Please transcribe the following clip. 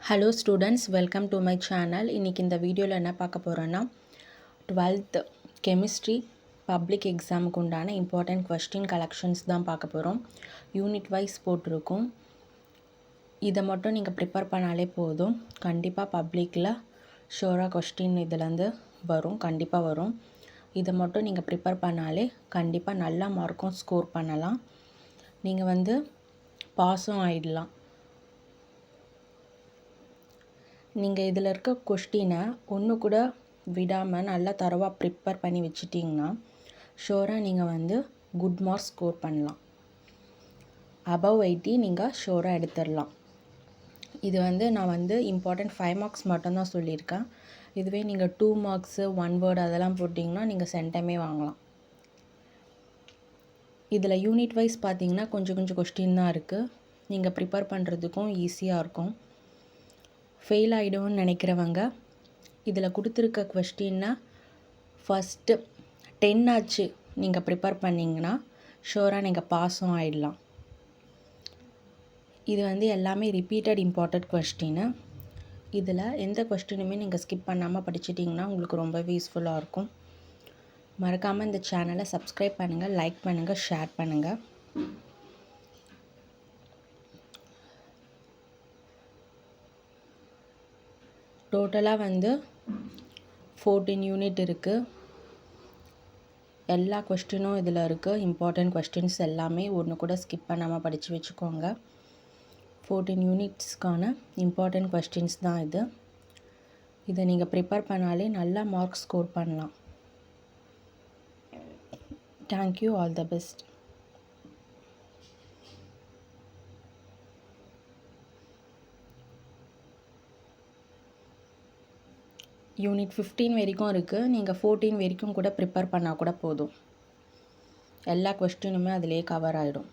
Hello students, welcome to my channel. இன்றைக்கி இந்த வீடியோவில் என்ன பார்க்க போகிறோன்னா 12th கெமிஸ்ட்ரி பப்ளிக் எக்ஸாமுக்கு உண்டான இம்பார்ட்டண்ட் கொஸ்டின் கலெக்ஷன்ஸ் தான் பார்க்க போகிறோம். யூனிட் வைஸ் போட்டிருக்கும். இதை மட்டும் நீங்கள் ப்ரிப்பேர் பண்ணாலே போதும். கண்டிப்பாக பப்ளிக்கில் ஷோராக கொஸ்டின் இதுலேருந்து வரும், கண்டிப்பாக வரும். இதை மட்டும் நீங்கள் ப்ரிப்பேர் பண்ணாலே கண்டிப்பாக நல்லா மார்க்கும் ஸ்கோர் பண்ணலாம். நீங்கள் பாஸும் ஆகிடலாம். நீங்கள் இதில் இருக்க கொஸ்டினை ஒன்று கூட விடாமல் நல்லா தரவாக ப்ரிப்பேர் பண்ணி வச்சிட்டிங்கன்னா ஷோராக நீங்கள் குட் மார்க்ஸ் ஸ்கோர் பண்ணலாம். அபவ் 80 நீங்கள் ஷோராக எடுத்துடலாம். இது நான் இம்பார்ட்டண்ட் 5 மார்க்ஸ் மட்டும்தான் சொல்லியிருக்கேன். இதுவே நீங்கள் 2 மார்க்ஸு 1 வேர்டு அதெல்லாம் போட்டிங்கன்னா நீங்கள் சென்டமே வாங்கலாம். இதில் யூனிட் வைஸ் பார்த்தீங்கன்னா கொஞ்சம் கொஸ்டின் தான் இருக்குது. நீங்கள் ப்ரிப்பேர் பண்ணுறதுக்கும் ஈஸியாக இருக்கும். ஃபெயில் ஆகிடும்னு நினைக்கிறவங்க இதில் கொடுத்துருக்க கொஸ்டின்னா ஃபஸ்ட்டு 10 ஆச்சு நீங்கள் ப்ரிப்பேர் பண்ணிங்கன்னா ஷோராக நீங்கள் பாஸும் ஆகிடலாம். இது எல்லாமே ரிப்பீட்டட் இம்பார்ட்டண்ட் கொஸ்டின்னு. இதில் எந்த கொஸ்டினுமே நீங்கள் ஸ்கிப் பண்ணாமல் படிச்சிட்டிங்கன்னா உங்களுக்கு ரொம்பவே யூஸ்ஃபுல்லாக இருக்கும். மறக்காமல் இந்த சேனலை சப்ஸ்கிரைப் பண்ணுங்கள், லைக் பண்ணுங்கள், ஷேர் பண்ணுங்கள். டோட்டலாக 14 யூனிட் இருக்குது. எல்லா கொஸ்டினும் இதில் இருக்குது. இம்பார்ட்டண்ட் கொஸ்டின்ஸ் எல்லாமே ஒன்று கூட ஸ்கிப் பண்ணாமல் படித்து வச்சுக்கோங்க. 14 யூனிட்ஸ்க்கான இம்பார்ட்டண்ட் கொஸ்டின்ஸ் தான் இது. இதை நீங்கள் ப்ரிப்பேர் பண்ணாலே நல்லா மார்க்ஸ் ஸ்கோர் பண்ணலாம். Thank you, all the best. Unit 15 வரைக்கும் இருக்குது. நீங்கள் 14 வரைக்கும் கூட ப்ரிப்பேர் பண்ணால் கூட போதும். எல்லா கொஸ்டினுமே அதிலே கவர் ஆகிடும்.